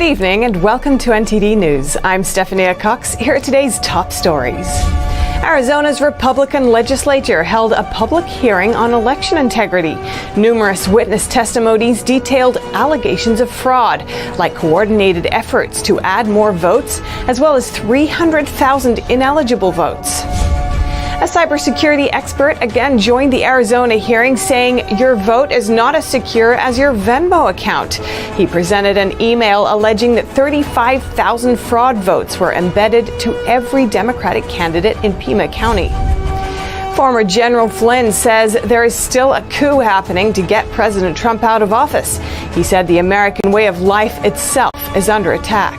Good evening and welcome to NTD News. I'm Stephania Cox. Here are today's top stories. Arizona's Republican legislature held a public hearing on election integrity. Numerous witness testimonies detailed allegations of fraud, like coordinated efforts to add more votes, as well as 300,000 ineligible votes. A cybersecurity expert again joined the Arizona hearing, saying your vote is not as secure as your Venmo account. He presented an email alleging that 35,000 fraud votes were embedded to every Democratic candidate in Pima County. Former General Flynn says there is still a coup happening to get President Trump out of office. He said the American way of life itself is under attack.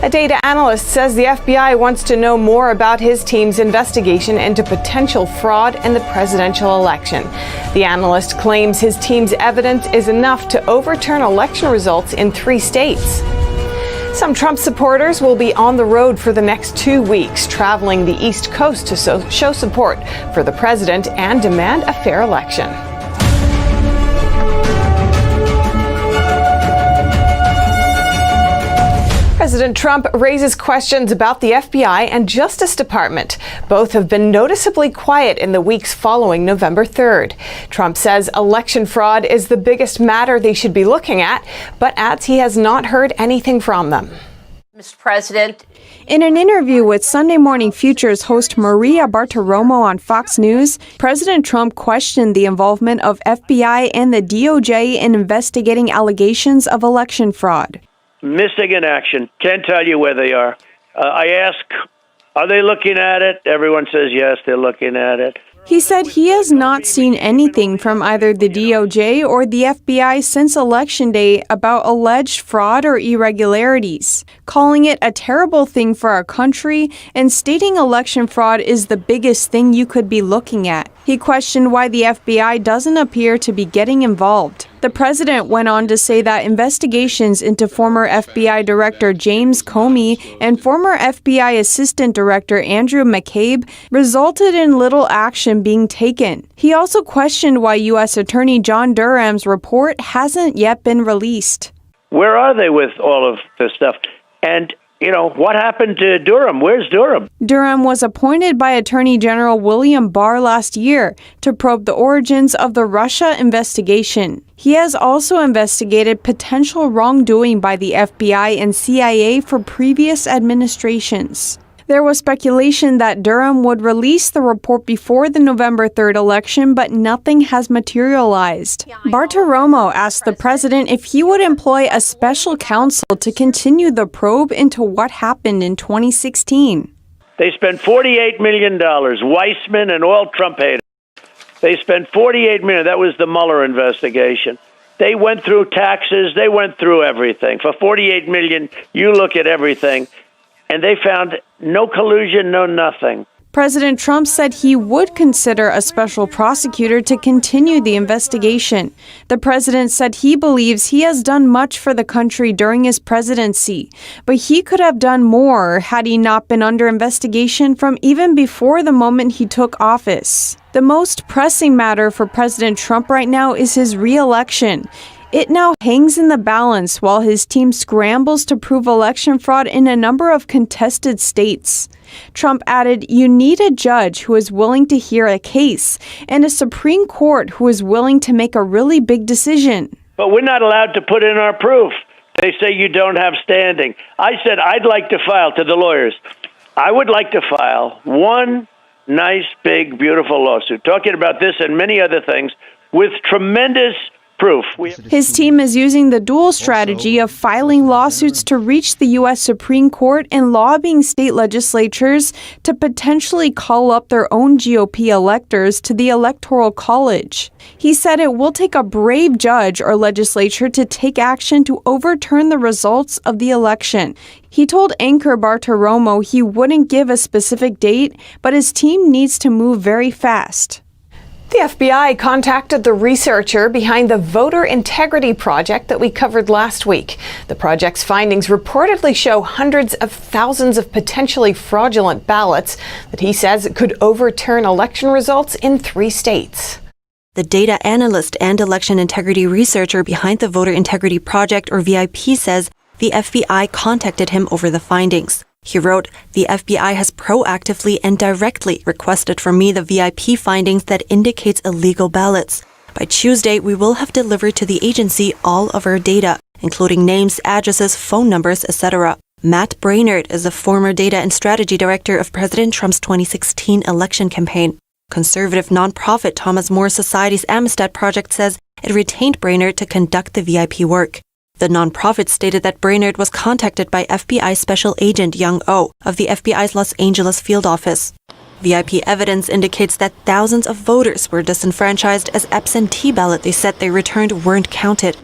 A data analyst says the FBI wants to know more about his team's investigation into potential fraud in the presidential election. The analyst claims his team's evidence is enough to overturn election results in 3 states. Some Trump supporters will be on the road for the next 2 weeks, traveling the East Coast to show support for the president and demand a fair election. President Trump raises questions about the FBI and Justice Department. Both have been noticeably quiet in the weeks following November 3rd. Trump says election fraud is the biggest matter they should be looking at, but adds he has not heard anything from them. Mr. President. In an interview with Sunday Morning Future's host Maria Bartiromo on Fox News, President Trump questioned the involvement of FBI and the DOJ in investigating allegations of election fraud. Missing in action. Can't tell you where they are. I ask, are they looking at it? Everyone says yes, they're looking at it. He said he has not seen anything from either the DOJ or the FBI since Election Day about alleged fraud or irregularities, calling it a terrible thing for our country and stating election fraud is the biggest thing you could be looking at. He questioned why the FBI doesn't appear to be getting involved. The president went on to say that investigations into former FBI Director James Comey and former FBI Assistant Director Andrew McCabe resulted in little action being taken. He also questioned why U.S. Attorney John Durham's report hasn't yet been released. Where are they with all of this stuff? And what happened to Durham? Where's Durham? Durham was appointed by Attorney General William Barr last year to probe the origins of the Russia investigation. He has also investigated potential wrongdoing by the FBI and CIA for previous administrations. There was speculation that Durham would release the report before the November 3rd election, but nothing has materialized. Bartiromo asked the president if he would employ a special counsel to continue the probe into what happened in 2016. They spent $48 million, Weissman and all Trump haters. They spent $48 million. That was the Mueller investigation. They went through taxes. They went through everything. For $48 million, you look at everything. And they found no collusion, no nothing. President Trump said he would consider a special prosecutor to continue the investigation. The president said he believes he has done much for the country during his presidency, but he could have done more had he not been under investigation from even before the moment he took office. The most pressing matter for President Trump right now is his re-election. It now hangs in the balance while his team scrambles to prove election fraud in a number of contested states. Trump added, "You need a judge who is willing to hear a case and a Supreme Court who is willing to make a really big decision." But we're not allowed to put in our proof. They say you don't have standing. I said I'd like to file to the lawyers. I would like to file one nice, big, beautiful lawsuit talking about this and many other things with tremendous proof. His team is using the dual strategy of filing lawsuits to reach the U.S. Supreme Court and lobbying state legislatures to potentially call up their own GOP electors to the Electoral College. He said it will take a brave judge or legislature to take action to overturn the results of the election. He told anchor Bartiromo he wouldn't give a specific date, but his team needs to move very fast. The FBI contacted the researcher behind the voter integrity project that we covered last week. The project's findings reportedly show hundreds of thousands of potentially fraudulent ballots that he says could overturn election results in 3 states. The data analyst and election integrity researcher behind the Voter Integrity Project, or VIP, says the FBI contacted him over the findings. He wrote, "The FBI has proactively and directly requested from me the VIP findings that indicates illegal ballots. By Tuesday, we will have delivered to the agency all of our data, including names, addresses, phone numbers, etc." Matt Brainerd is the former data and strategy director of President Trump's 2016 election campaign. Conservative nonprofit Thomas More Society's Amistad Project says it retained Brainerd to conduct the VIP work. The nonprofit stated that Brainerd was contacted by FBI Special Agent Young Oh of the FBI's Los Angeles field office. VIP evidence indicates that thousands of voters were disenfranchised as absentee ballot they said they returned weren't counted.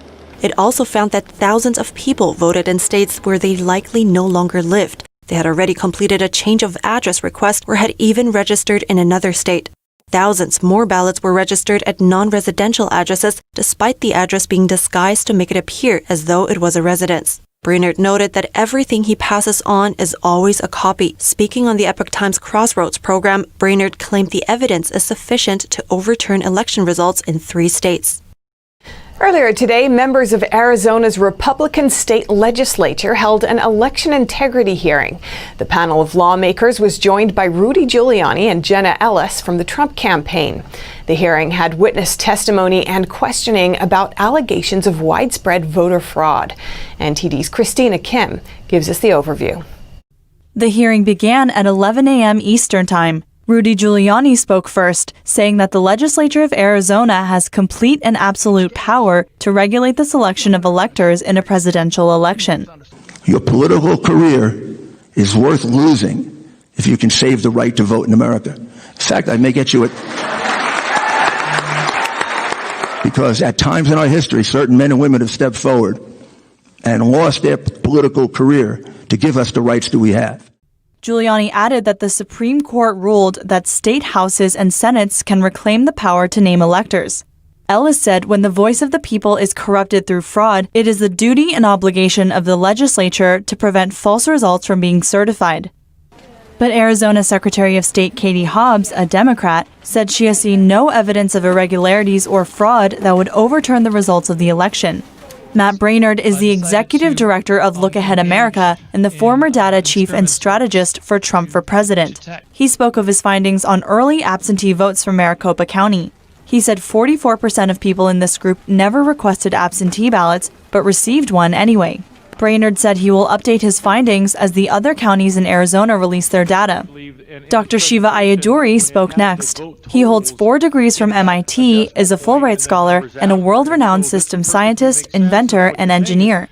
It also found that thousands of people voted in states where they likely no longer lived. They had already completed a change of address request or had even registered in another state. Thousands more ballots were registered at non-residential addresses, despite the address being disguised to make it appear as though it was a residence. Brainerd noted that everything he passes on is always a copy. Speaking on the Epoch Times Crossroads program, Brainerd claimed the evidence is sufficient to overturn election results in 3 states. Earlier today, members of Arizona's Republican state legislature held an election integrity hearing. The panel of lawmakers was joined by Rudy Giuliani and Jenna Ellis from the Trump campaign. The hearing had witness testimony and questioning about allegations of widespread voter fraud. NTD's Christina Kim gives us the overview. The hearing began at 11 a.m. Eastern Time. Rudy Giuliani spoke first, saying that the legislature of Arizona has complete and absolute power to regulate the selection of electors in a presidential election. Your political career is worth losing if you can save the right to vote in America. In fact, I may get you it. Because at times in our history, certain men and women have stepped forward and lost their political career to give us the rights that we have. Giuliani added that the Supreme Court ruled that state houses and senates can reclaim the power to name electors. Ellis said when the voice of the people is corrupted through fraud, it is the duty and obligation of the legislature to prevent false results from being certified. But Arizona Secretary of State Katie Hobbs, a Democrat, said she has seen no evidence of irregularities or fraud that would overturn the results of the election. Matt Brainerd is the executive director of Look Ahead America and the former data chief and strategist for Trump for president. He spoke of his findings on early absentee votes from Maricopa County. He said 44% of people in this group never requested absentee ballots, but received one anyway. Brainerd said he will update his findings as the other counties in Arizona release their data. Dr. Shiva Ayyadurai spoke next. He holds 4 degrees from MIT, is a Fulbright scholar, and a world-renowned systems scientist, inventor, and engineer.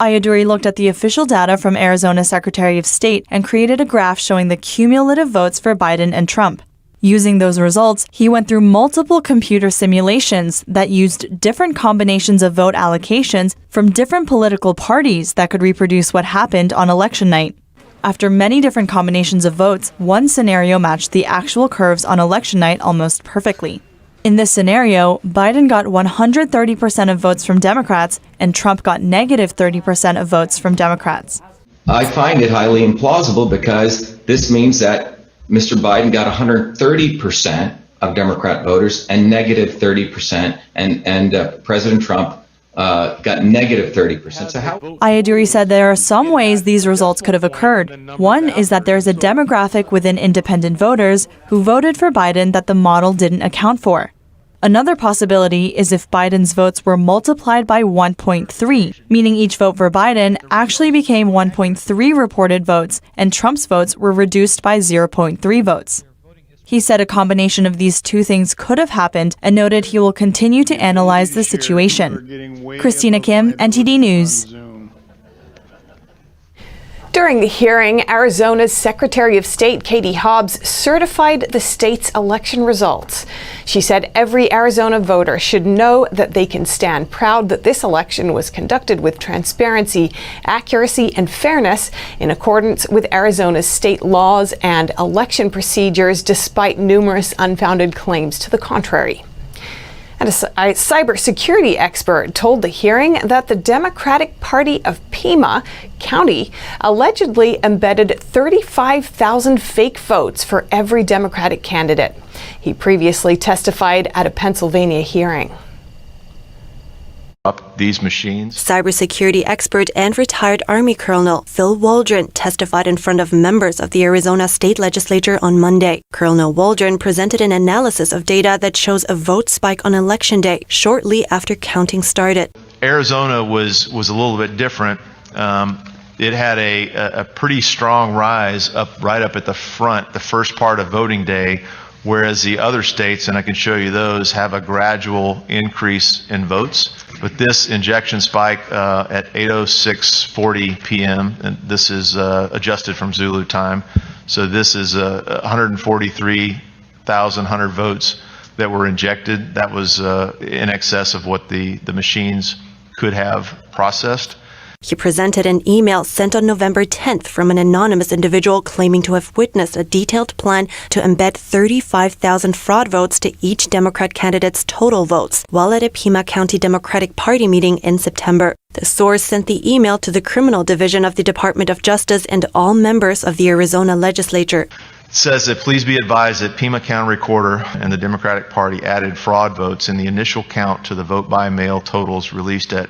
Ayyadurai looked at the official data from Arizona Secretary of State and created a graph showing the cumulative votes for Biden and Trump. Using those results, he went through multiple computer simulations that used different combinations of vote allocations from different political parties that could reproduce what happened on election night. After many different combinations of votes, one scenario matched the actual curves on election night almost perfectly. In this scenario, Biden got 130% of votes from Democrats and Trump got negative 30% of votes from Democrats. I find it highly implausible because this means that Mr. Biden got 130% of Democrat voters and negative 30%, and President Trump got negative 30%. So how? Ayyadurai said there are some ways these results could have occurred. One is that there's a demographic within independent voters who voted for Biden that the model didn't account for. Another possibility is if Biden's votes were multiplied by 1.3, meaning each vote for Biden actually became 1.3 reported votes, and Trump's votes were reduced by 0.3 votes. He said a combination of these two things could have happened and noted he will continue to analyze the situation. Christina Kim, NTD News. During the hearing, Arizona's Secretary of State Katie Hobbs certified the state's election results. She said every Arizona voter should know that they can stand proud that this election was conducted with transparency, accuracy, and fairness in accordance with Arizona's state laws and election procedures, despite numerous unfounded claims to the contrary. And a cybersecurity expert told the hearing that the Democratic Party of Pima County allegedly embedded 35,000 fake votes for every Democratic candidate. He previously testified at a Pennsylvania hearing. corrupt these machines. Cybersecurity expert and retired Army Colonel Phil Waldron testified in front of members of the Arizona State Legislature on Monday. Colonel Waldron presented an analysis of data that shows a vote spike on Election Day shortly after counting started. Arizona was a little bit different. It had a pretty strong rise right up at the front, the first part of voting day, whereas the other states, and I can show you those, have a gradual increase in votes. But this injection spike at 8:06:40 p.m., and this is adjusted from Zulu time, so this is 143,100 votes that were injected. That was in excess of what the machines could have processed. He presented an email sent on November 10th from an anonymous individual claiming to have witnessed a detailed plan to embed 35,000 fraud votes to each Democrat candidate's total votes while at a Pima County Democratic Party meeting in September. The source sent the email to the Criminal Division of the Department of Justice and all members of the Arizona legislature. It says that please be advised that Pima County Recorder and the Democratic Party added fraud votes in the initial count to the vote by mail totals released at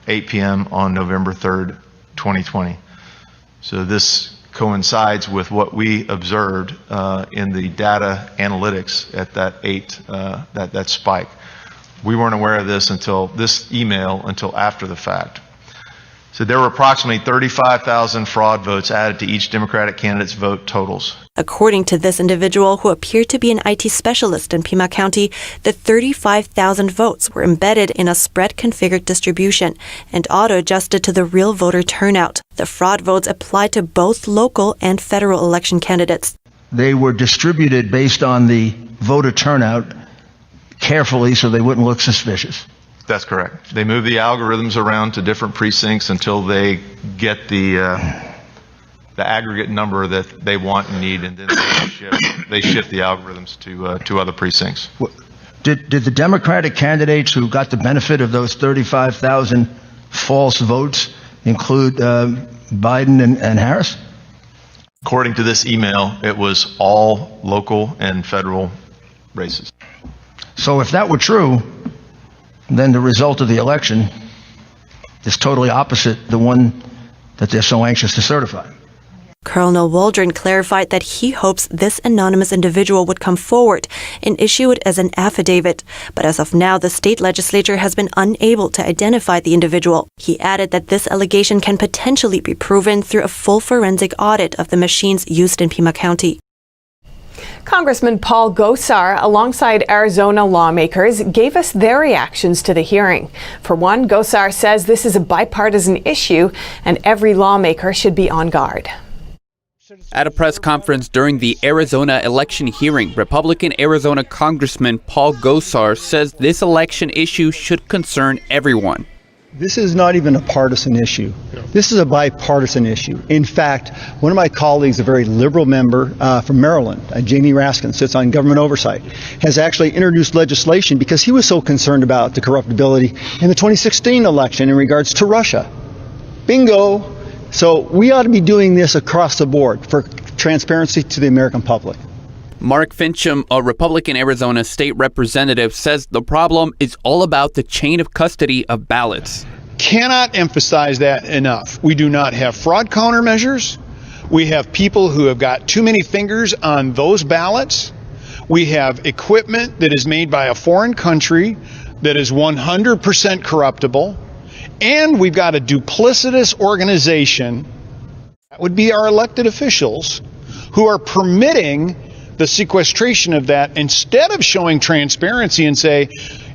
8 p.m. on November 3rd, 2020. So this coincides with what we observed in the data analytics at that spike. We weren't aware of this until after the fact. So there were approximately 35,000 fraud votes added to each Democratic candidate's vote totals. According to this individual, who appeared to be an IT specialist in Pima County, the 35,000 votes were embedded in a spread-configured distribution and auto-adjusted to the real voter turnout. The fraud votes applied to both local and federal election candidates. They were distributed based on the voter turnout carefully so they wouldn't look suspicious. That's correct. They move the algorithms around to different precincts until they get the aggregate number that they want and need, and then they shift the algorithms to other precincts. Did the Democratic candidates who got the benefit of those 35,000 false votes include Biden and Harris? According to this email, it was all local and federal races. So if that were true, then the result of the election is totally opposite the one that they're so anxious to certify. Colonel Waldron clarified that he hopes this anonymous individual would come forward and issue it as an affidavit. But as of now, the state legislature has been unable to identify the individual. He added that this allegation can potentially be proven through a full forensic audit of the machines used in Pima County. Congressman Paul Gosar, alongside Arizona lawmakers, gave us their reactions to the hearing. For one, Gosar says this is a bipartisan issue and every lawmaker should be on guard. At a press conference during the Arizona election hearing, Republican Arizona Congressman Paul Gosar says this election issue should concern everyone. This is not even a partisan issue. This is a bipartisan issue. In fact, one of my colleagues, a very liberal member from Maryland, Jamie Raskin, sits on government oversight, has actually introduced legislation because he was so concerned about the corruptibility in the 2016 election in regards to Russia. Bingo! So we ought to be doing this across the board for transparency to the American public. Mark Fincham, a Republican Arizona state representative, says the problem is all about the chain of custody of ballots. Cannot emphasize that enough. We do not have fraud countermeasures. We have people who have got too many fingers on those ballots. We have equipment that is made by a foreign country that is 100% corruptible. And we've got a duplicitous organization, that would be our elected officials, who are permitting the sequestration of that instead of showing transparency and say,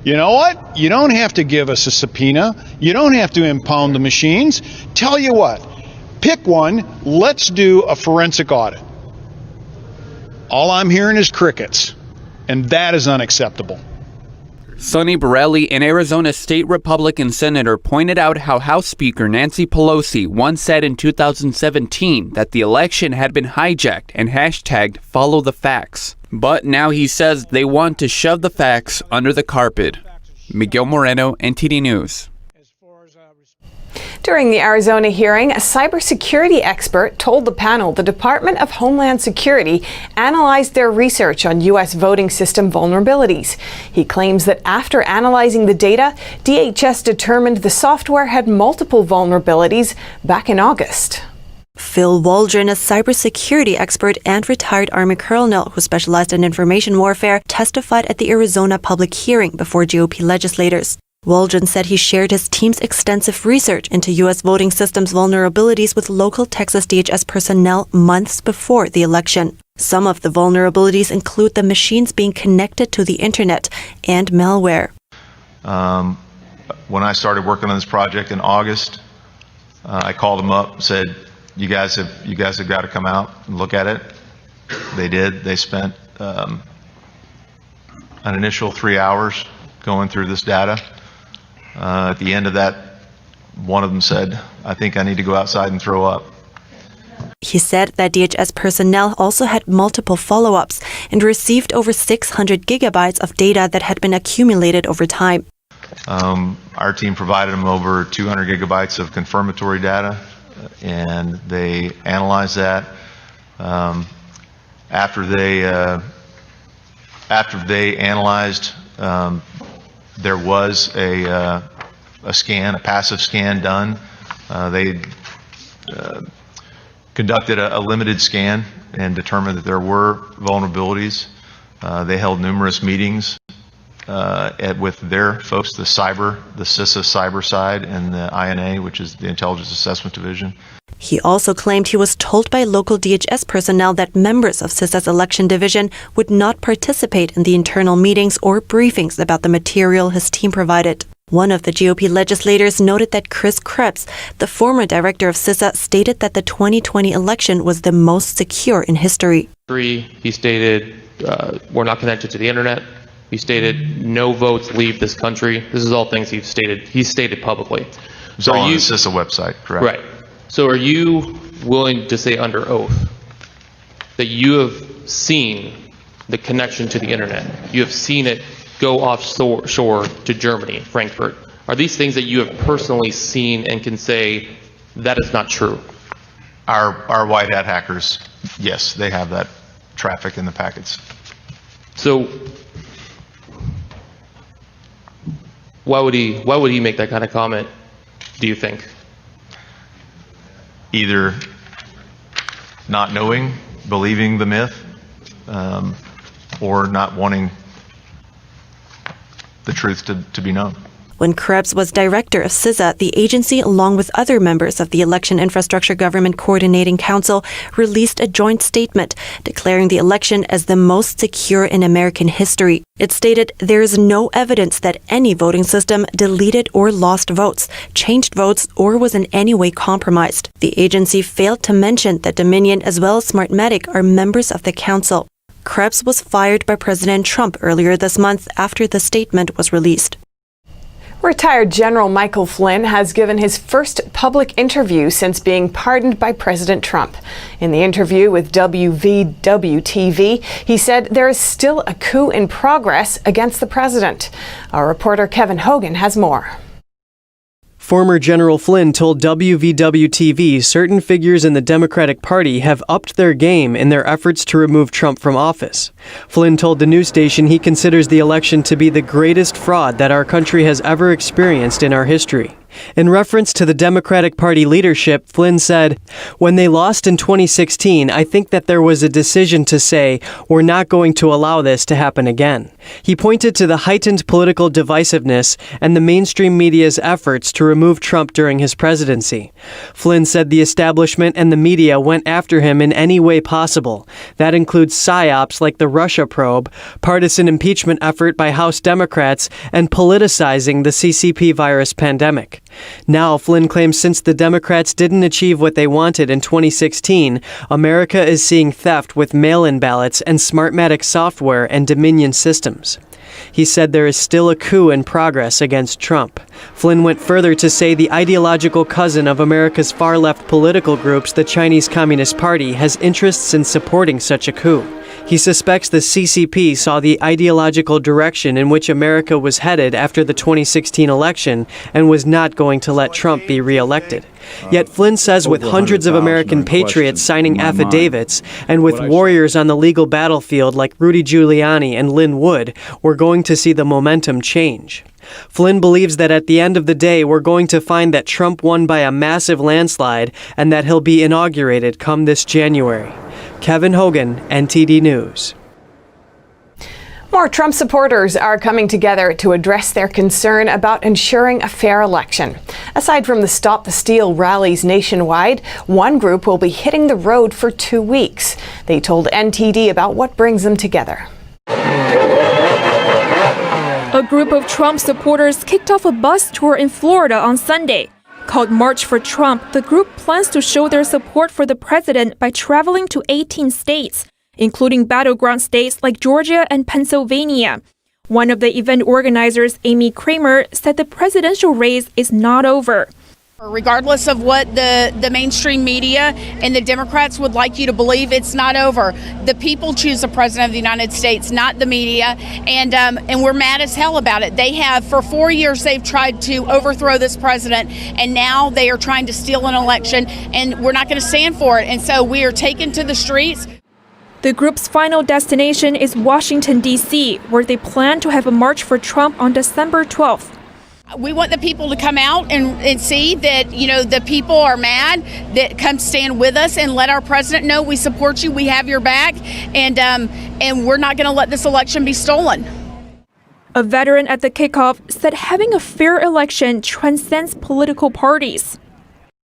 you know what, you don't have to give us a subpoena, you don't have to impound the machines. Tell you what, pick one, let's do a forensic audit. All I'm hearing is crickets, and that is unacceptable. Sonny Borelli, an Arizona state Republican senator, pointed out how House Speaker Nancy Pelosi once said in 2017 that the election had been hijacked and hashtagged follow the facts. But now he says they want to shove the facts under the carpet. Miguel Moreno, NTD News. During the Arizona hearing, a cybersecurity expert told the panel the Department of Homeland Security analyzed their research on U.S. voting system vulnerabilities. He claims that after analyzing the data, DHS determined the software had multiple vulnerabilities back in August. Phil Waldron, a cybersecurity expert and retired Army colonel who specialized in information warfare, testified at the Arizona public hearing before GOP legislators. Waldron said he shared his team's extensive research into U.S. voting systems vulnerabilities with local Texas DHS personnel months before the election. Some of the vulnerabilities include the machines being connected to the internet and malware. When I started working on this project in August, I called them up, said, You guys have got to come out and look at it. They did. They spent an initial 3 hours going through this data. At the end of that, one of them said, I think I need to go outside and throw up. He said that DHS personnel also had multiple follow-ups and received over 600 gigabytes of data that had been accumulated over time. Our team provided them over 200 gigabytes of confirmatory data, and they analyzed that. After they analyzed, there was a passive scan done. They conducted a limited scan and determined that there were vulnerabilities. They held numerous meetings with their folks, the CISA cyber side, and the INA, which is the Intelligence Assessment Division. He also claimed he was told by local DHS personnel that members of CISA's election division would not participate in the internal meetings or briefings about the material his team provided. One of the GOP legislators noted that Chris Krebs, the former director of CISA, stated that the 2020 election was the most secure in history. He stated, we're not connected to the internet. He stated no votes leave this country. This is all things he's stated publicly. It's all on the CISA website, correct? Right. So are you willing to say under oath that you have seen the connection to the internet? You have seen it go offshore to Germany, Frankfurt. Are these things that you have personally seen and can say that is not true? Our white hat hackers, yes, they have that traffic in the packets. So why would he make that kind of comment, do you think? Either not knowing, believing the myth, or not wanting the truth to be known. When Krebs was director of CISA, the agency, along with other members of the Election Infrastructure Government Coordinating Council, released a joint statement declaring the election as the most secure in American history. It stated there is no evidence that any voting system deleted or lost votes, changed votes, or was in any way compromised. The agency failed to mention that Dominion as well as Smartmatic are members of the council. Krebs was fired by President Trump earlier this month after the statement was released. Retired General Michael Flynn has given his first public interview since being pardoned by President Trump. In the interview with WVW-TV, he said there is still a coup in progress against the president. Our reporter Kevin Hogan has more. Former General Flynn told WVW-TV certain figures in the Democratic Party have upped their game in their efforts to remove Trump from office. Flynn told the news station he considers the election to be the greatest fraud that our country has ever experienced in our history. In reference to the Democratic Party leadership, Flynn said, "When they lost in 2016, I think that there was a decision to say, we're not going to allow this to happen again." He pointed to the heightened political divisiveness and the mainstream media's efforts to remove Trump during his presidency. Flynn said the establishment and the media went after him in any way possible. That includes psyops like the Russia probe, partisan impeachment effort by House Democrats, and politicizing the CCP virus pandemic. Now, Flynn claims since the Democrats didn't achieve what they wanted in 2016, America is seeing theft with mail-in ballots and Smartmatic software and Dominion systems. He said there is still a coup in progress against Trump. Flynn went further to say the ideological cousin of America's far-left political groups, the Chinese Communist Party, has interests in supporting such a coup. He suspects the CCP saw the ideological direction in which America was headed after the 2016 election and was not going to let Trump be reelected. Yet Flynn says with hundreds of American patriots signing affidavits and with warriors on the legal battlefield like Rudy Giuliani and Lynn Wood, we're going to see the momentum change. Flynn believes that at the end of the day, we're going to find that Trump won by a massive landslide and that he'll be inaugurated come this January. Kevin Hogan, NTD News. More Trump supporters are coming together to address their concern about ensuring a fair election. Aside from the Stop the Steal rallies nationwide, one group will be hitting the road for 2 weeks. They told NTD about what brings them together. A group of Trump supporters kicked off a bus tour in Florida on Sunday. Called March for Trump, the group plans to show their support for the president by traveling to 18 states, including battleground states like Georgia and Pennsylvania. One of the event organizers, Amy Kramer, said the presidential race is not over. Regardless of what the mainstream media and the Democrats would like you to believe, it's not over. The people choose the president of the United States, not the media, and we're mad as hell about it. They have, for 4 years, they've tried to overthrow this president, and now they are trying to steal an election, and we're not going to stand for it. And so we are taken to the streets. The group's final destination is Washington, D.C., where they plan to have a march for Trump on December 12th. We want the people to come out and see that, the people are mad, that come stand with us and let our president know we support you, we have your back, and we're not going to let this election be stolen. A veteran at the kickoff said having a fair election transcends political parties.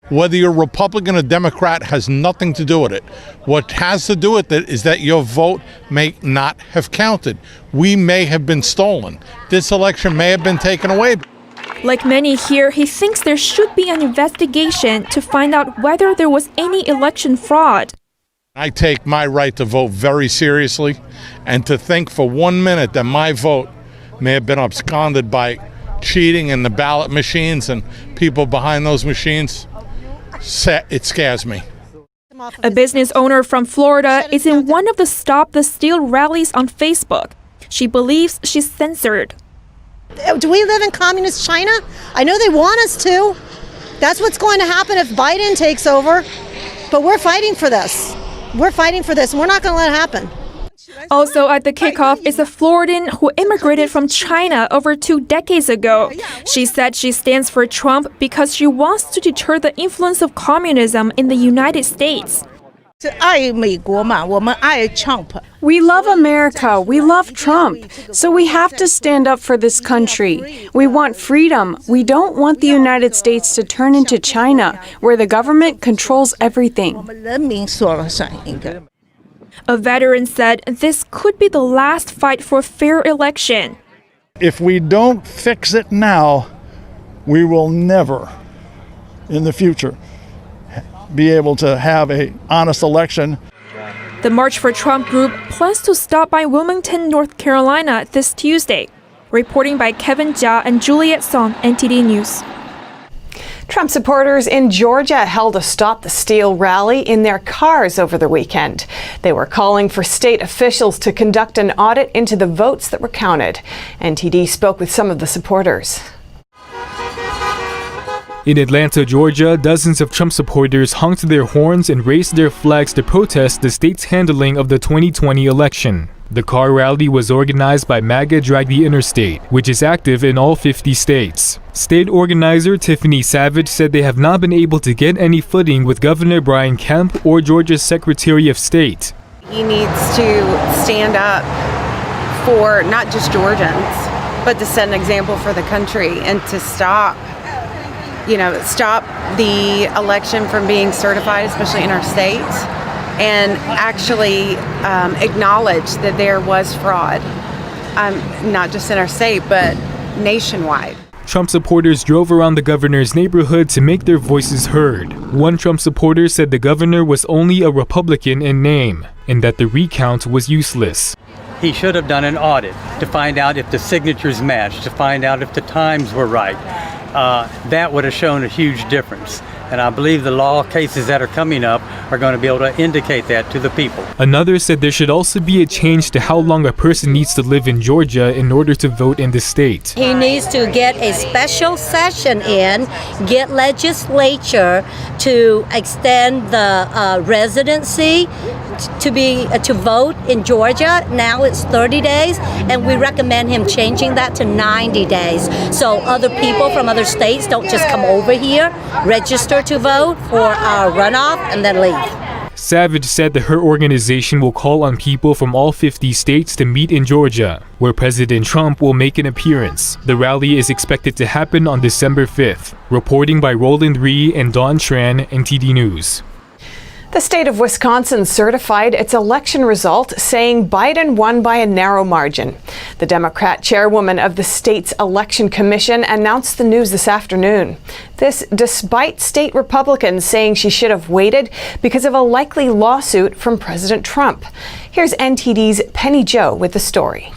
Whether you're Republican or Democrat has nothing to do with it. What has to do with it is that your vote may not have counted. We may have been stolen. This election may have been taken away. Like many here, he thinks there should be an investigation to find out whether there was any election fraud. I take my right to vote very seriously, and to think for 1 minute that my vote may have been absconded by cheating in the ballot machines and people behind those machines, it scares me. A business owner from Florida is in one of the Stop the Steal rallies on Facebook. She believes she's censored. Do we live in communist China? I know they want us to. That's what's going to happen if Biden takes over. But we're fighting for this. We're fighting for this, and we're not going to let it happen. Also at the kickoff is a Floridian who immigrated from China over 2 decades ago. She said she stands for Trump because she wants to deter the influence of communism in the United States. We love America. We love Trump. So we have to stand up for this country. We want freedom. We don't want the United States to turn into China, where the government controls everything. A veteran said this could be the last fight for a fair election. If we don't fix it now, we will never, in the future, be able to have an honest election. The March for Trump group plans to stop by Wilmington, North Carolina this Tuesday. Reporting by Kevin Jia and Juliet Song, NTD News. Trump supporters in Georgia held a Stop the Steal rally in their cars over the weekend. They were calling for state officials to conduct an audit into the votes that were counted. NTD spoke with some of the supporters. In Atlanta, Georgia, dozens of Trump supporters honked their horns and raised their flags to protest the state's handling of the 2020 election. The car rally was organized by MAGA Drag the Interstate, which is active in all 50 states. State organizer Tiffany Savage said they have not been able to get any footing with Governor Brian Kemp or Georgia's Secretary of State. He needs to stand up for not just Georgians, but to set an example for the country and to stop the election from being certified, especially in our state, and actually acknowledge that there was fraud, not just in our state, but nationwide. Trump supporters drove around the governor's neighborhood to make their voices heard. One Trump supporter said the governor was only a Republican in name, and that the recount was useless. He should have done an audit to find out if the signatures matched, to find out if the times were right. That would have shown a huge difference. And I believe the law cases that are coming up are going to be able to indicate that to the people. Another said there should also be a change to how long a person needs to live in Georgia in order to vote in the state. He needs to get a special session in, get legislature to extend the residency to vote in Georgia. Now it's 30 days, and we recommend him changing that to 90 days. So other people from other states don't just come over here, register to vote for a runoff, and then leave. Savage said that her organization will call on people from all 50 states to meet in Georgia, where President Trump will make an appearance. The rally is expected to happen on December 5th. Reporting by Roland Ree and Dawn Tran, NTD News. The state of Wisconsin certified its election result, saying Biden won by a narrow margin. The Democrat chairwoman of the state's election commission announced the news this afternoon. This despite state Republicans saying she should have waited because of a likely lawsuit from President Trump. Here's NTD's Penny Joe with the story.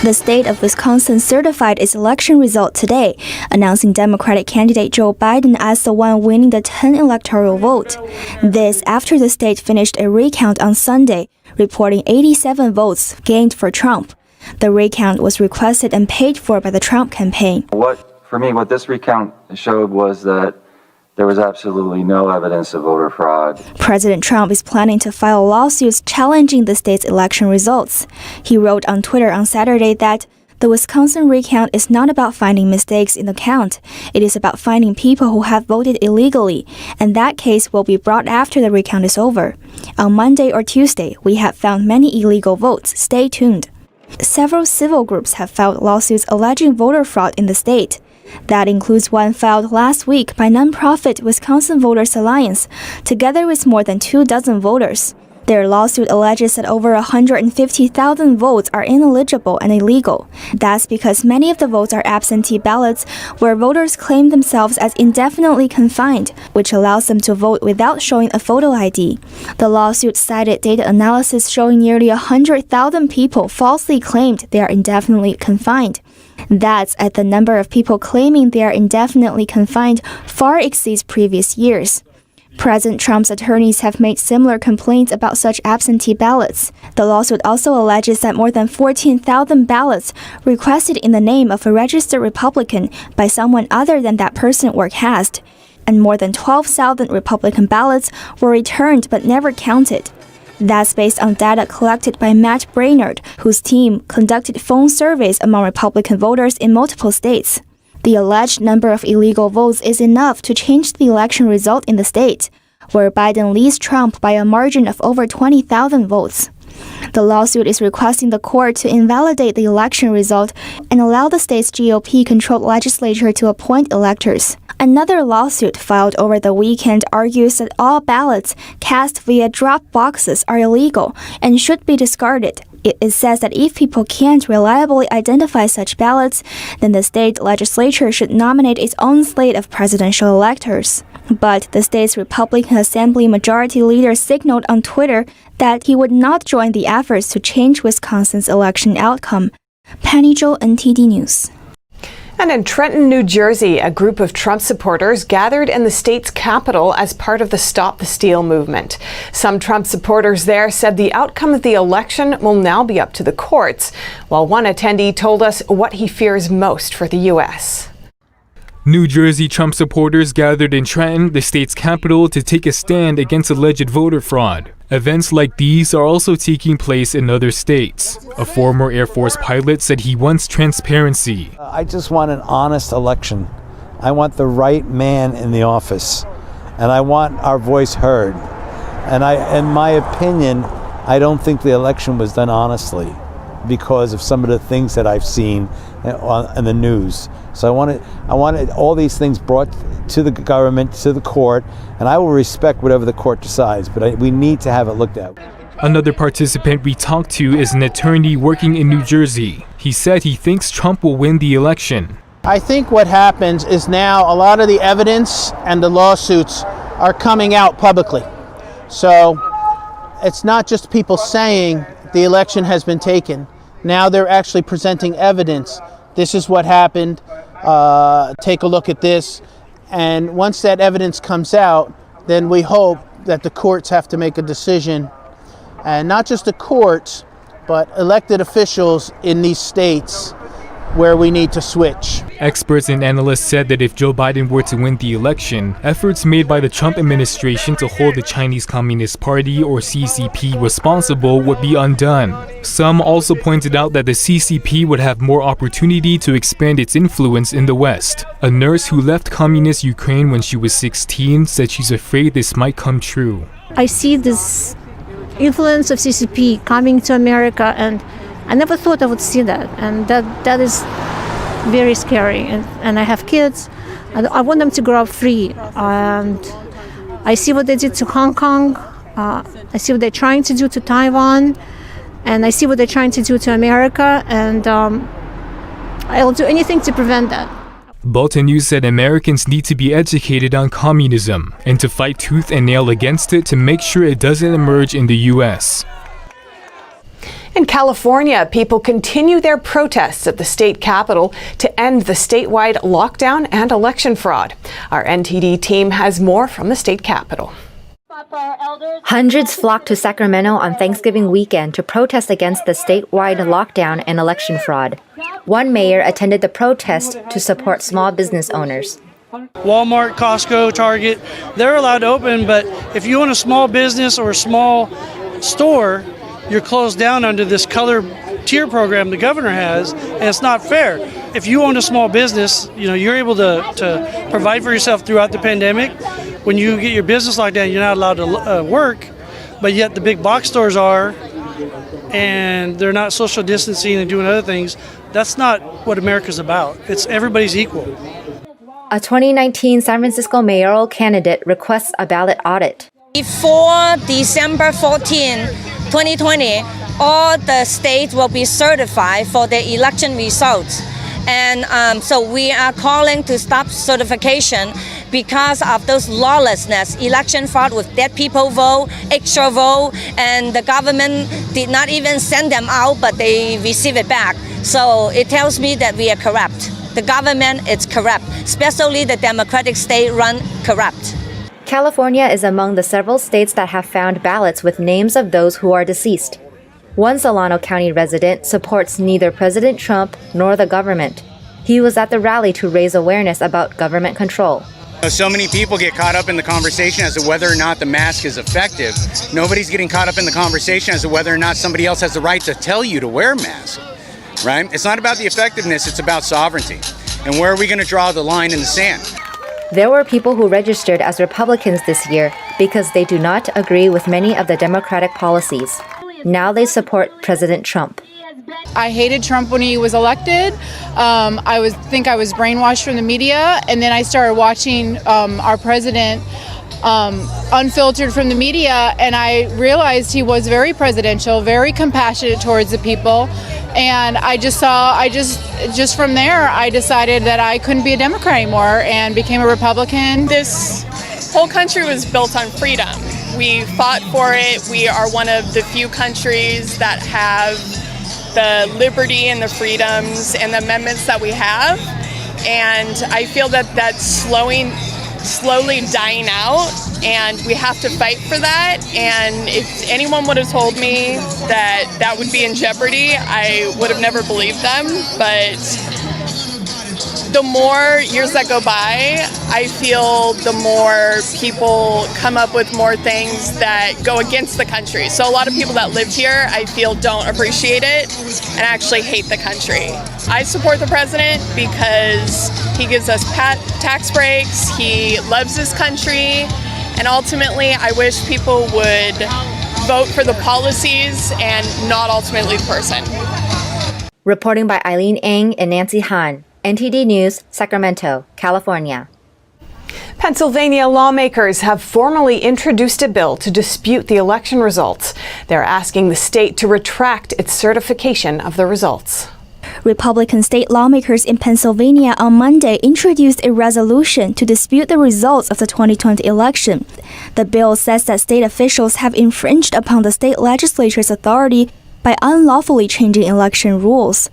The state of Wisconsin certified its election result today, announcing Democratic candidate Joe Biden as the one winning the 10 electoral vote. This after the state finished a recount on Sunday, reporting 87 votes gained for Trump. The recount was requested and paid for by the Trump campaign. What this recount showed was that there was absolutely no evidence of voter fraud. President Trump is planning to file lawsuits challenging the state's election results. He wrote on Twitter on Saturday that the Wisconsin recount is not about finding mistakes in the count. It is about finding people who have voted illegally, and that case will be brought after the recount is over. On Monday or Tuesday, we have found many illegal votes. Stay tuned. Several civil groups have filed lawsuits alleging voter fraud in the state. That includes one filed last week by nonprofit Wisconsin Voters Alliance, together with more than 24 voters. Their lawsuit alleges that over 150,000 votes are ineligible and illegal. That's because many of the votes are absentee ballots where voters claim themselves as indefinitely confined, which allows them to vote without showing a photo ID. The lawsuit cited data analysis showing nearly 100,000 people falsely claimed they are indefinitely confined. That's as the number of people claiming they are indefinitely confined far exceeds previous years. President Trump's attorneys have made similar complaints about such absentee ballots. The lawsuit also alleges that more than 14,000 ballots requested in the name of a registered Republican by someone other than that person were cast, and more than 12,000 Republican ballots were returned but never counted. That's based on data collected by Matt Brainerd, whose team conducted phone surveys among Republican voters in multiple states. The alleged number of illegal votes is enough to change the election result in the state, where Biden leads Trump by a margin of over 20,000 votes. The lawsuit is requesting the court to invalidate the election result and allow the state's GOP-controlled legislature to appoint electors. Another lawsuit filed over the weekend argues that all ballots cast via drop boxes are illegal and should be discarded. It says that if people can't reliably identify such ballots, then the state legislature should nominate its own slate of presidential electors. But the state's Republican Assembly Majority Leader signaled on Twitter that he would not join the efforts to change Wisconsin's election outcome. Penny Joe, NTD News. And in Trenton, New Jersey, a group of Trump supporters gathered in the state's capital as part of the Stop the Steal movement. Some Trump supporters there said the outcome of the election will now be up to the courts, while one attendee told us what he fears most for the U.S. New Jersey Trump supporters gathered in Trenton, the state's capital, to take a stand against alleged voter fraud. Events like these are also taking place in other states. A former Air Force pilot said he wants transparency. I just want an honest election. I want the right man in the office, and I want our voice heard. And in my opinion, I don't think the election was done honestly because of some of the things that I've seen in the news. So I wanted all these things brought to the government, to the court, and I will respect whatever the court decides, but we need to have it looked at. Another participant we talked to is an attorney working in New Jersey. He said he thinks Trump will win the election. I think what happens is now a lot of the evidence and the lawsuits are coming out publicly. So it's not just people saying the election has been taken. Now they're actually presenting evidence. This is what happened. Take a look at this. And once that evidence comes out, then we hope that the courts have to make a decision, and not just the courts, but elected officials in these states where we need to switch. Experts and analysts said that if Joe Biden were to win the election, efforts made by the Trump administration to hold the Chinese Communist Party, or CCP, responsible would be undone. Some also pointed out that the CCP would have more opportunity to expand its influence in the West. A nurse who left communist Ukraine when she was 16 said she's afraid this might come true. I see this influence of CCP coming to America, and I never thought I would see that, and that is very scary. And I have kids, and I want them to grow up free. And I see what they did to Hong Kong. I see what they're trying to do to Taiwan, and I see what they're trying to do to America. And I'll do anything to prevent that. Bolton News said Americans need to be educated on communism and to fight tooth and nail against it to make sure it doesn't emerge in the U.S. In California, people continue their protests at the state capitol to end the statewide lockdown and election fraud. Our NTD team has more from the state capitol. Hundreds flocked to Sacramento on Thanksgiving weekend to protest against the statewide lockdown and election fraud. One mayor attended the protest to support small business owners. Walmart, Costco, Target, they're allowed to open, but if you own a small business or a small store, you're closed down under this color tier program the governor has, and it's not fair. If you own a small business, you're able to provide for yourself throughout the pandemic. When you get your business locked down, you're not allowed to work, but yet the big box stores are, and they're not social distancing and doing other things. That's not what America's about. It's everybody's equal. A 2019 San Francisco mayoral candidate requests a ballot audit. Before December 14, 2020, all the states will be certified for the election results. And so we are calling to stop certification because of those lawlessness, election fraud with dead people vote, extra vote, and the government did not even send them out, but they receive it back. So it tells me that we are corrupt. The government is corrupt, especially the Democratic state run corrupt. California is among the several states that have found ballots with names of those who are deceased. One Solano County resident supports neither President Trump nor the government. He was at the rally to raise awareness about government control. So many people get caught up in the conversation as to whether or not the mask is effective. Nobody's getting caught up in the conversation as to whether or not somebody else has the right to tell you to wear a mask, right? It's not about the effectiveness, it's about sovereignty. And where are we going to draw the line in the sand? There were people who registered as Republicans this year because they do not agree with many of the Democratic policies. Now they support President Trump. I hated Trump when he was elected. I think I was brainwashed from the media, and then I started watching our president unfiltered from the media, and I realized he was very presidential, very compassionate towards the people. And just from there, I decided that I couldn't be a Democrat anymore and became a Republican. This whole country was built on freedom. We fought for it. We are one of the few countries that have the liberty and the freedoms and the amendments that we have. And I feel that that's slowly dying out, and we have to fight for that. And if anyone would have told me that that would be in jeopardy, I would have never believed them. But the more years that go by, I feel the more people come up with more things that go against the country. So a lot of people that lived here, I feel, don't appreciate it and actually hate the country. I support the president because he gives us tax breaks, he loves his country, and ultimately I wish people would vote for the policies and not ultimately the person. Reporting by Eileen Ng and Nancy Han. NTD News, Sacramento, California. Pennsylvania lawmakers have formally introduced a bill to dispute the election results. They're asking the state to retract its certification of the results. Republican state lawmakers in Pennsylvania on Monday introduced a resolution to dispute the results of the 2020 election. The bill says that state officials have infringed upon the state legislature's authority by unlawfully changing election rules.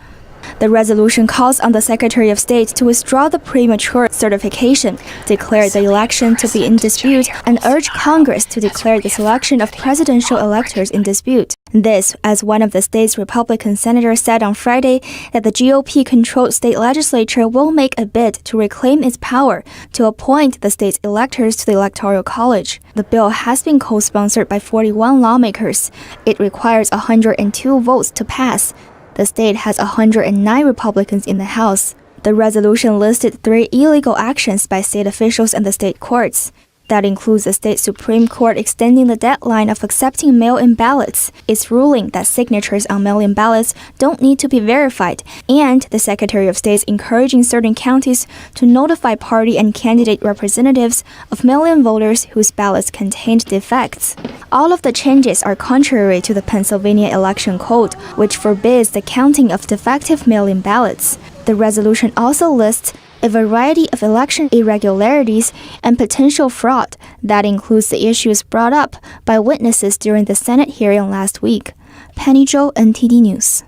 The resolution calls on the Secretary of State to withdraw the premature certification, declare the election to be in dispute, and urge Congress to declare the selection of presidential electors in dispute. This, as one of the state's Republican senators said on Friday that the GOP-controlled state legislature will make a bid to reclaim its power to appoint the state's electors to the Electoral College. The bill has been co-sponsored by 41 lawmakers. It requires 102 votes to pass. The state has 109 Republicans in the House. The resolution listed 3 illegal actions by state officials and the state courts. That includes the state Supreme Court extending the deadline of accepting mail-in ballots, its ruling that signatures on mail-in ballots don't need to be verified, and the Secretary of State's encouraging certain counties to notify party and candidate representatives of mail-in voters whose ballots contained defects. All of the changes are contrary to the Pennsylvania Election Code, which forbids the counting of defective mail-in ballots. The resolution also lists a variety of election irregularities and potential fraud that includes the issues brought up by witnesses during the Senate hearing last week. Penny Zhou, NTD News.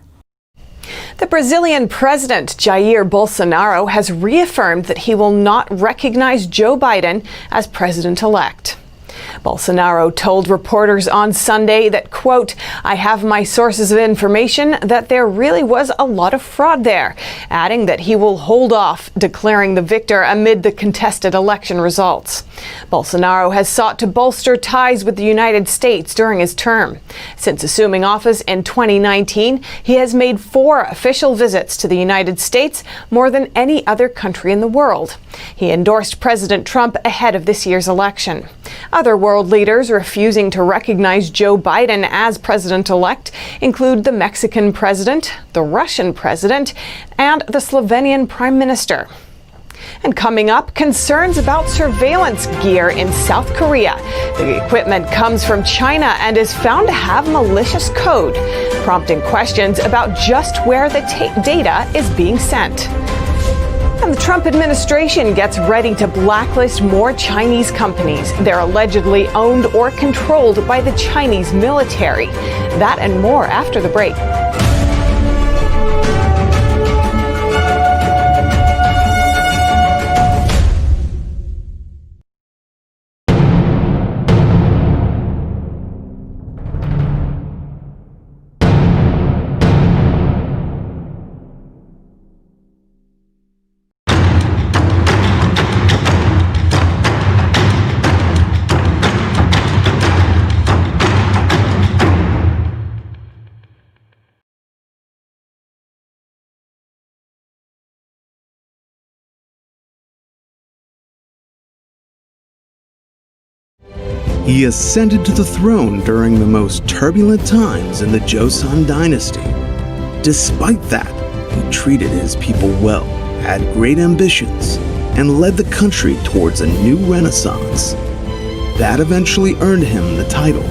The Brazilian president, Jair Bolsonaro, has reaffirmed that he will not recognize Joe Biden as president-elect. Bolsonaro told reporters on Sunday that, quote, "I have my sources of information that there really was a lot of fraud there," adding that he will hold off declaring the victor amid the contested election results. Bolsonaro has sought to bolster ties with the United States during his term. Since assuming office in 2019, he has made 4 official visits to the United States, more than any other country in the world. He endorsed President Trump ahead of this year's election. Other world leaders refusing to recognize Joe Biden as president-elect include the Mexican president, the Russian president, and the Slovenian prime minister. And coming up, concerns about surveillance gear in South Korea. The equipment comes from China and is found to have malicious code, prompting questions about just where the data is being sent. And the Trump administration gets ready to blacklist more Chinese companies. They're allegedly owned or controlled by the Chinese military. That and more after the break. He ascended to the throne during the most turbulent times in the Joseon dynasty. Despite that, he treated his people well, had great ambitions, and led the country towards a new renaissance. That eventually earned him the title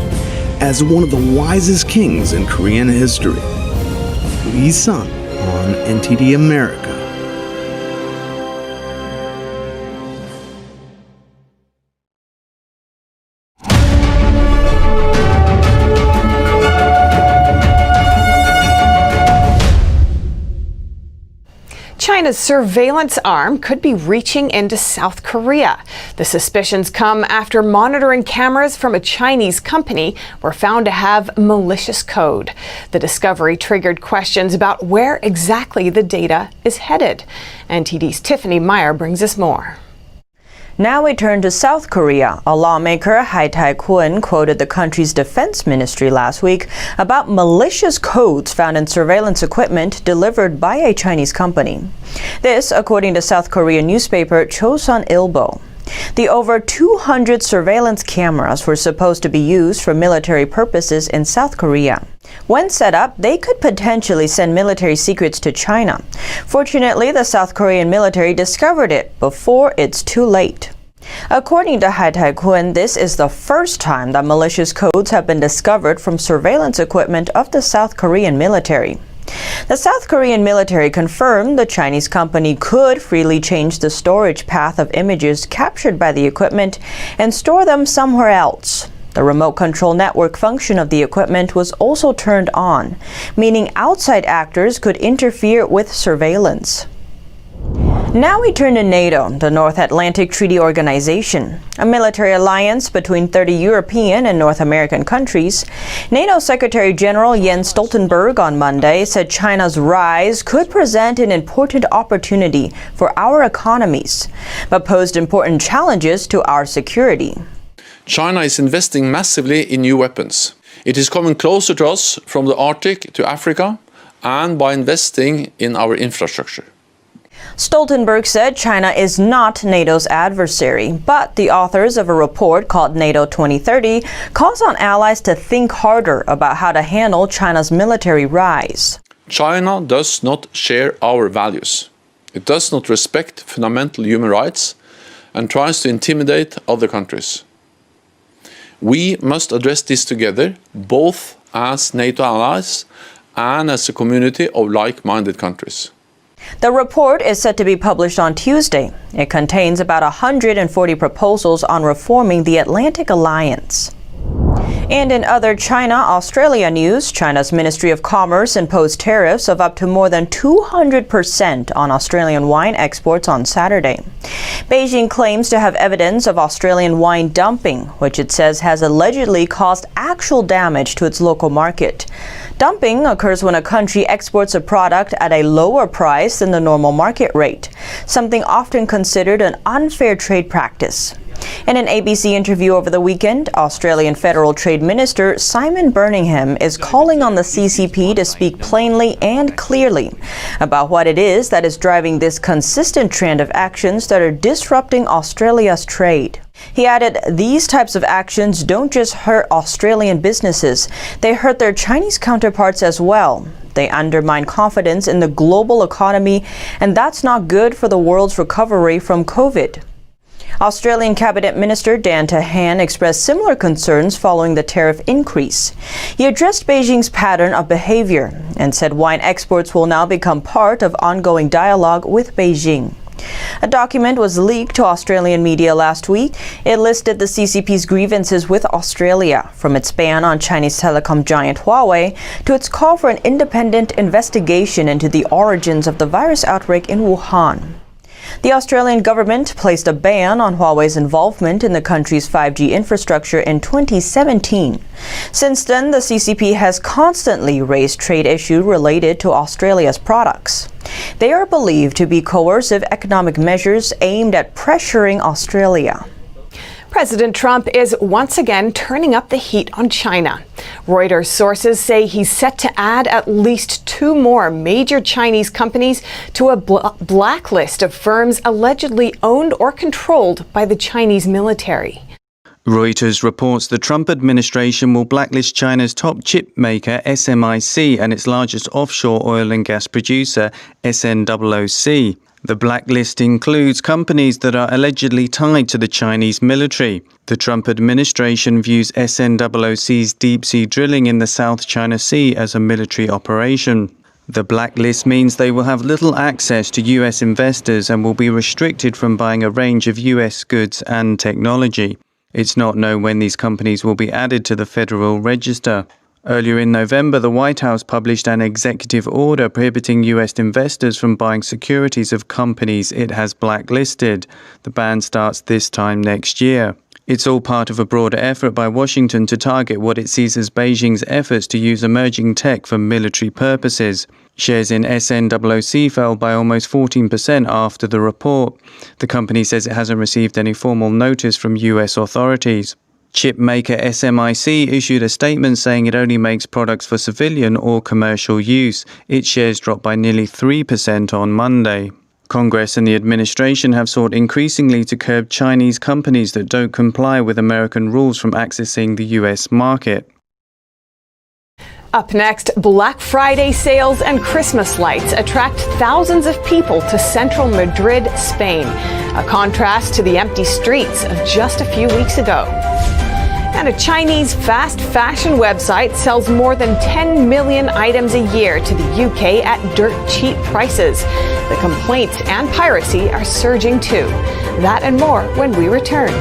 as one of the wisest kings in Korean history. Lee Sun on NTD America. China's surveillance arm could be reaching into South Korea. The suspicions come after monitoring cameras from a Chinese company were found to have malicious code. The discovery triggered questions about where exactly the data is headed. NTD's Tiffany Meyer brings us more. Now we turn to South Korea. A lawmaker, Hai Tae-kwon, quoted the country's defense ministry last week about malicious codes found in surveillance equipment delivered by a Chinese company. This, according to South Korean newspaper Chosun Ilbo. The over 200 surveillance cameras were supposed to be used for military purposes in South Korea. When set up, they could potentially send military secrets to China. Fortunately, the South Korean military discovered it before it's too late. According to Hai Tae-kwon, this is the first time that malicious codes have been discovered from surveillance equipment of the South Korean military. The South Korean military confirmed the Chinese company could freely change the storage path of images captured by the equipment and store them somewhere else. The remote control network function of the equipment was also turned on, meaning outside actors could interfere with surveillance. Now we turn to NATO, the North Atlantic Treaty Organization, a military alliance between 30 European and North American countries. NATO Secretary General Jens Stoltenberg on Monday said China's rise could present an important opportunity for our economies, but posed important challenges to our security. China is investing massively in new weapons. It is coming closer to us from the Arctic to Africa, and by investing in our infrastructure. Stoltenberg said China is not NATO's adversary, but the authors of a report called NATO 2030 calls on allies to think harder about how to handle China's military rise. China does not share our values. It does not respect fundamental human rights and tries to intimidate other countries. We must address this together, both as NATO allies and as a community of like-minded countries. The report is set to be published on Tuesday. It contains about 140 proposals on reforming the Atlantic Alliance. And in other China-Australia news, China's Ministry of Commerce imposed tariffs of up to more than 200% on Australian wine exports on Saturday. Beijing claims to have evidence of Australian wine dumping, which it says has allegedly caused actual damage to its local market. Dumping occurs when a country exports a product at a lower price than the normal market rate, something often considered an unfair trade practice. In an ABC interview over the weekend, Australian Federal Trade Minister Simon Birmingham is calling on the CCP to speak plainly and clearly about what it is that is driving this consistent trend of actions that are disrupting Australia's trade. He added, these types of actions don't just hurt Australian businesses, they hurt their Chinese counterparts as well. They undermine confidence in the global economy, and that's not good for the world's recovery from COVID. Australian Cabinet Minister Dan Tehan expressed similar concerns following the tariff increase. He addressed Beijing's pattern of behavior and said wine exports will now become part of ongoing dialogue with Beijing. A document was leaked to Australian media last week. It listed the CCP's grievances with Australia, from its ban on Chinese telecom giant Huawei to its call for an independent investigation into the origins of the virus outbreak in Wuhan. The Australian government placed a ban on Huawei's involvement in the country's 5G infrastructure in 2017. Since then, the CCP has constantly raised trade issues related to Australia's products. They are believed to be coercive economic measures aimed at pressuring Australia. President Trump is once again turning up the heat on China. Reuters sources say he's set to add at least 2 more major Chinese companies to a blacklist of firms allegedly owned or controlled by the Chinese military. Reuters reports the Trump administration will blacklist China's top chip maker SMIC and its largest offshore oil and gas producer SNOOC. The blacklist includes companies that are allegedly tied to the Chinese military. The Trump administration views SNOOC's deep-sea drilling in the South China Sea as a military operation. The blacklist means they will have little access to U.S. investors and will be restricted from buying a range of U.S. goods and technology. It's not known when these companies will be added to the Federal Register. Earlier in November, the White House published an executive order prohibiting U.S. investors from buying securities of companies it has blacklisted. The ban starts this time next year. It's all part of a broader effort by Washington to target what it sees as Beijing's efforts to use emerging tech for military purposes. Shares in SNOOC fell by almost 14% after the report. The company says it hasn't received any formal notice from U.S. authorities. Chip maker SMIC issued a statement saying it only makes products for civilian or commercial use. Its shares dropped by nearly 3% on Monday. Congress and the administration have sought increasingly to curb Chinese companies that don't comply with American rules from accessing the U.S. market. Up next, Black Friday sales and Christmas lights attract thousands of people to central Madrid, Spain, a contrast to the empty streets of just a few weeks ago. And a Chinese fast fashion website sells more than 10 million items a year to the UK at dirt cheap prices. The complaints and piracy are surging too. That and more when we return.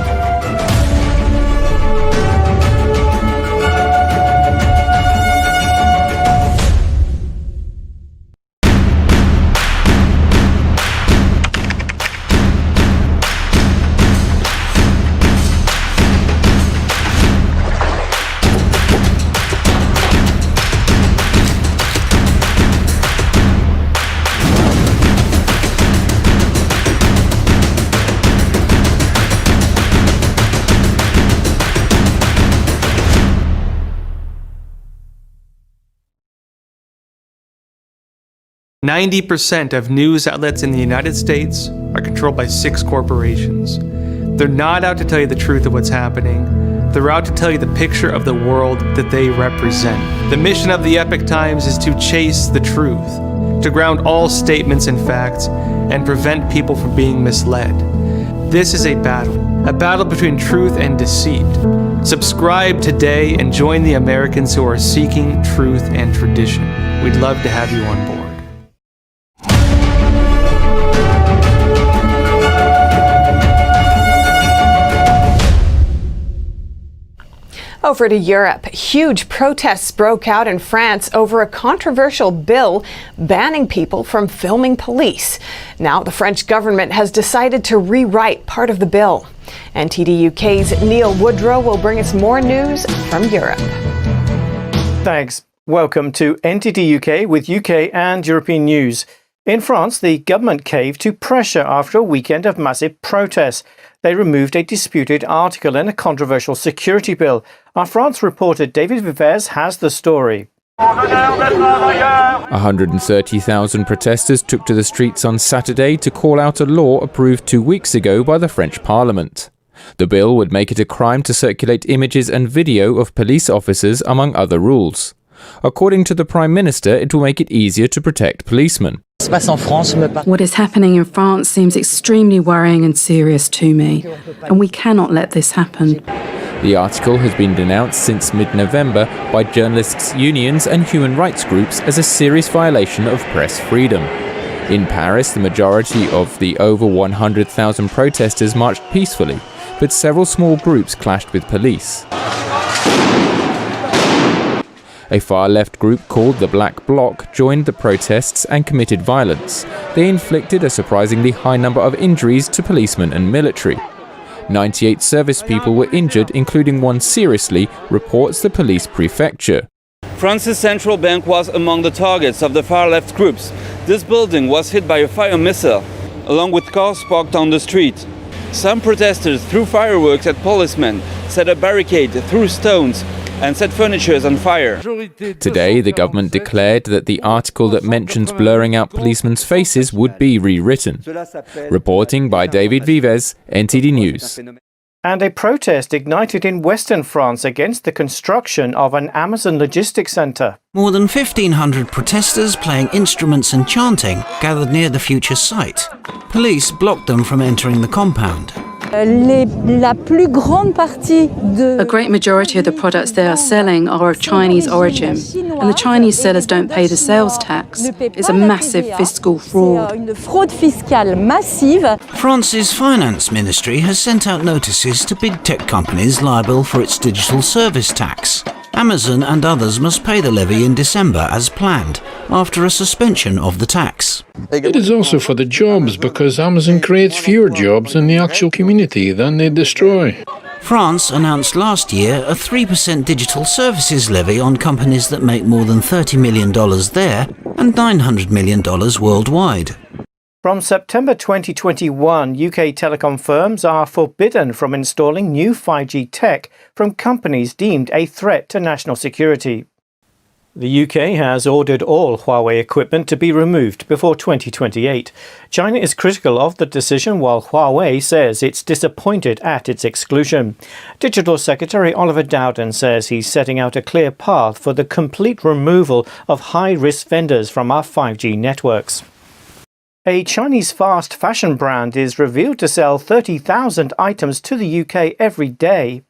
90% of news outlets in the United States are controlled by 6 corporations. They're not out to tell you the truth of what's happening. They're out to tell you the picture of the world that they represent. The mission of the Epoch Times is to chase the truth, to ground all statements in facts, and prevent people from being misled. This is a battle between truth and deceit. Subscribe today and join the Americans who are seeking truth and tradition. We'd love to have you on board. Over to Europe, huge protests broke out in France over a controversial bill banning people from filming police. Now, the French government has decided to rewrite part of the bill. NTD UK's Neil Woodrow will bring us more news from Europe. Thanks. Welcome to NTD UK with UK and European news. In France, the government caved to pressure after a weekend of massive protests. They removed a disputed article in a controversial security bill. Our France reporter David Vivez has the story. 130,000 protesters took to the streets on Saturday to call out a law approved 2 weeks ago by the French Parliament. The bill would make it a crime to circulate images and video of police officers, among other rules. According to the Prime Minister, it will make it easier to protect policemen. What is happening in France seems extremely worrying and serious to me, and we cannot let this happen. The article has been denounced since mid-November by journalists' unions and human rights groups as a serious violation of press freedom. In Paris, the majority of the over 100,000 protesters marched peacefully, but several small groups clashed with police. A far-left group called the Black Bloc joined the protests and committed violence. They inflicted a surprisingly high number of injuries to policemen and military. 98 service people were injured, including one seriously, reports the police prefecture. France's central bank was among the targets of the far-left groups. This building was hit by a fire missile, along with cars parked on the street. Some protesters threw fireworks at policemen, set a barricade, threw stones, and set furniture on fire. Today, the government declared that the article that mentions blurring out policemen's faces would be rewritten. Reporting by David Vivez, NTD News. And a protest ignited in western France against the construction of an Amazon logistics centre. More than 1,500 protesters playing instruments and chanting gathered near the future site. Police blocked them from entering the compound. A great majority of the products they are selling are of Chinese origin, and the Chinese sellers don't pay the sales tax. It's a massive fiscal fraud. France's finance ministry has sent out notices to big tech companies liable for its digital service tax. Amazon and others must pay the levy in December as planned, after a suspension of the tax. It is also for the jobs, because Amazon creates fewer jobs in the actual community than they destroy. France announced last year a 3% digital services levy on companies that make more than $30 million there and $900 million worldwide. From September 2021, UK telecom firms are forbidden from installing new 5G tech from companies deemed a threat to national security. The UK has ordered all Huawei equipment to be removed before 2028. China is critical of the decision, while Huawei says it's disappointed at its exclusion. Digital Secretary Oliver Dowden says he's setting out a clear path for the complete removal of high-risk vendors from our 5G networks. A Chinese fast fashion brand is revealed to sell 30,000 items to the UK every day.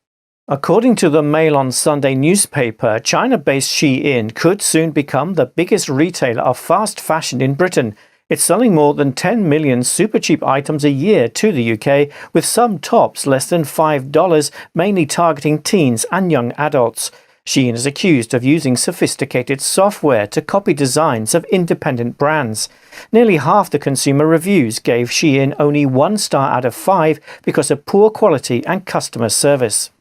According to the Mail on Sunday newspaper, China-based Shein could soon become the biggest retailer of fast fashion in Britain. It's selling more than 10 million super cheap items a year to the UK, with some tops less than $5, mainly targeting teens and young adults. Shein is accused of using sophisticated software to copy designs of independent brands. Nearly half the consumer reviews gave Shein only 1 star out of 5 because of poor quality and customer service.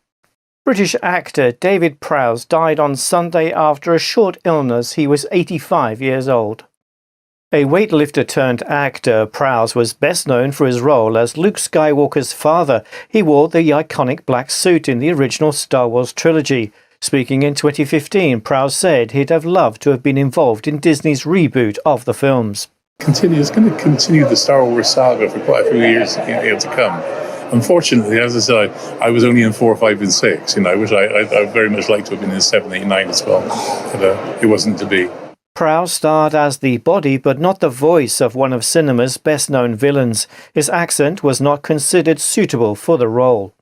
British actor David Prowse died on Sunday after a short illness. He was 85 years old. A weightlifter turned actor, Prowse was best known for his role as Luke Skywalker's father. He wore the iconic black suit in the original Star Wars trilogy. Speaking in 2015, Prowse said he'd have loved to have been involved in Disney's reboot of the films. It's going to continue the Star Wars saga for quite a few years to come. Unfortunately, as I said, I was only in 4, 5, and 6. I wish I very much liked to have been in 7, 8, 9 as well, but it wasn't to be. Prowse starred as the body but not the voice of one of cinema's best-known villains. His accent was not considered suitable for the role.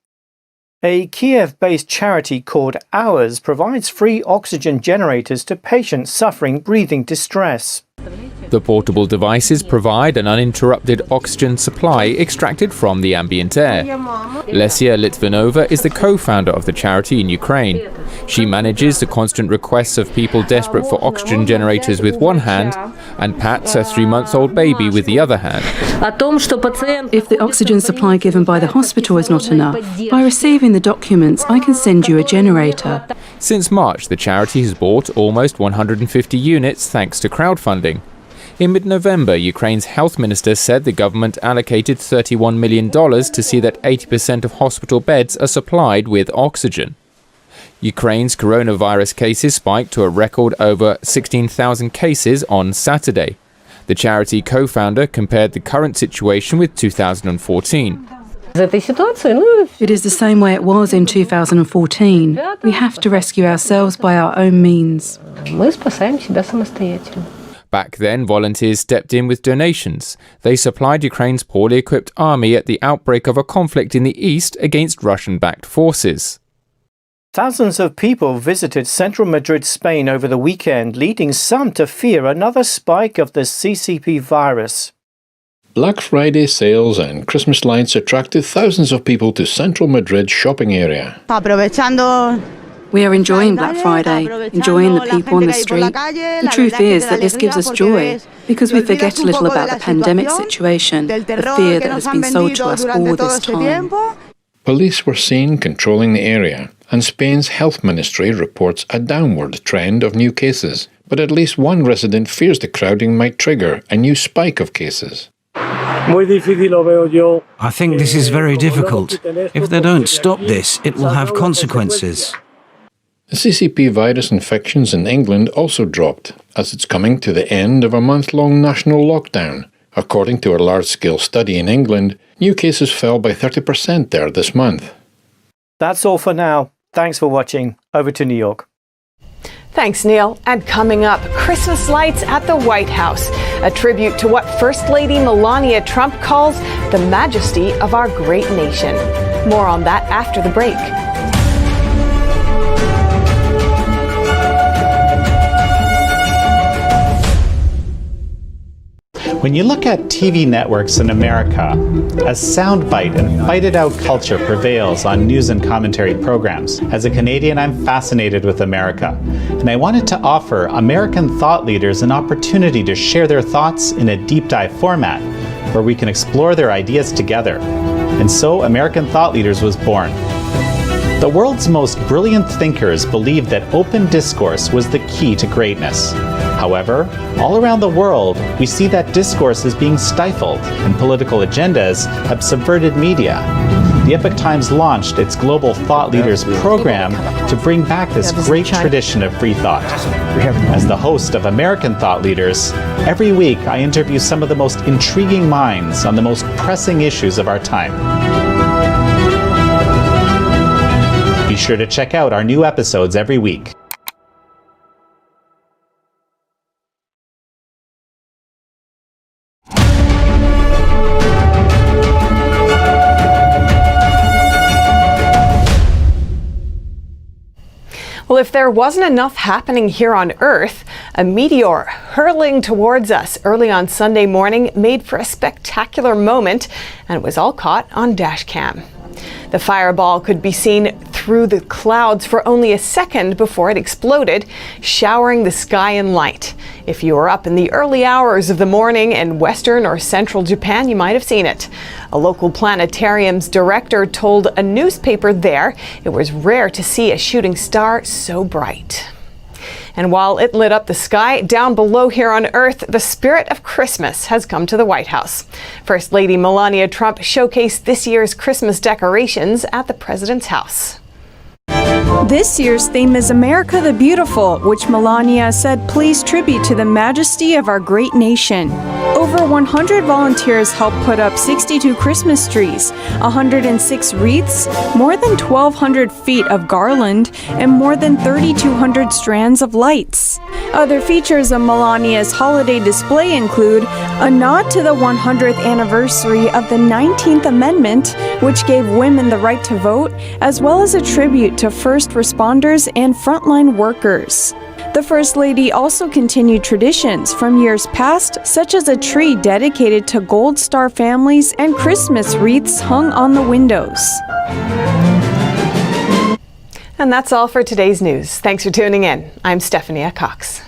A Kiev-based charity called Ours provides free oxygen generators to patients suffering breathing distress. The portable devices provide an uninterrupted oxygen supply extracted from the ambient air. Lesia Litvinova is the co-founder of the charity in Ukraine. She manages the constant requests of people desperate for oxygen generators with one hand and pats her 3-month-old baby with the other hand. If the oxygen supply given by the hospital is not enough, by receiving the documents, I can send you a generator. Since March, the charity has bought almost 150 units thanks to crowdfunding. In mid-November, Ukraine's health minister said the government allocated $31 million to see that 80% of hospital beds are supplied with oxygen. Ukraine's coronavirus cases spiked to a record over 16,000 cases on Saturday. The charity co-founder compared the current situation with 2014. It is the same way it was in 2014. We have to rescue ourselves by our own means. Back then, volunteers stepped in with donations. They supplied Ukraine's poorly equipped army at the outbreak of a conflict in the east against Russian-backed forces. Thousands of people visited central Madrid, Spain over the weekend, leading some to fear another spike of the CCP virus. Black Friday sales and Christmas lights attracted thousands of people to central Madrid's shopping area. We are enjoying Black Friday, enjoying the people on the street. The truth is that this gives us joy, because we forget a little about the pandemic situation, the fear that has been sold to us all this time. Police were seen controlling the area, and Spain's health ministry reports a downward trend of new cases. But at least one resident fears the crowding might trigger a new spike of cases. I think this is very difficult. If they don't stop this, it will have consequences. The CCP virus infections in England also dropped, as it's coming to the end of a month-long national lockdown. According to a large-scale study in England, new cases fell by 30% there this month. That's all for now. Thanks for watching. Over to New York. Thanks, Neil. And coming up, Christmas lights at the White House, a tribute to what First Lady Melania Trump calls the majesty of our great nation. More on that after the break. When you look at TV networks in America, a soundbite and fight-it-out culture prevails on news and commentary programs. As a Canadian, I'm fascinated with America, and I wanted to offer American thought leaders an opportunity to share their thoughts in a deep dive format, where we can explore their ideas together. And so American Thought Leaders was born. The world's most brilliant thinkers believed that open discourse was the key to greatness. However, all around the world, we see that discourse is being stifled, and political agendas have subverted media. The Epoch Times launched its Global Thought Leaders program to bring back this great tradition of free thought. As the host of American Thought Leaders, every week I interview some of the most intriguing minds on the most pressing issues of our time. Be sure to check out our new episodes every week. Well, if there wasn't enough happening here on Earth, a meteor hurtling towards us early on Sunday morning made for a spectacular moment, and it was all caught on dashcam. The fireball could be seen through the clouds for only a second before it exploded, showering the sky in light. If you were up in the early hours of the morning in western or central Japan, you might have seen it. A local planetarium's director told a newspaper there it was rare to see a shooting star so bright. And while it lit up the sky, down below here on Earth, the spirit of Christmas has come to the White House. First Lady Melania Trump showcased this year's Christmas decorations at the president's house. This year's theme is America the Beautiful, which Melania said plays tribute to the majesty of our great nation. Over 100 volunteers helped put up 62 Christmas trees, 106 wreaths, more than 1,200 feet of garland, and more than 3,200 strands of lights. Other features of Melania's holiday display include a nod to the 100th anniversary of the 19th Amendment, which gave women the right to vote, as well as a tribute to first responders and frontline workers. The First Lady also continued traditions from years past, such as a tree dedicated to Gold Star families and Christmas wreaths hung on the windows. And that's all for today's news. Thanks for tuning in. I'm Stephanie Cox.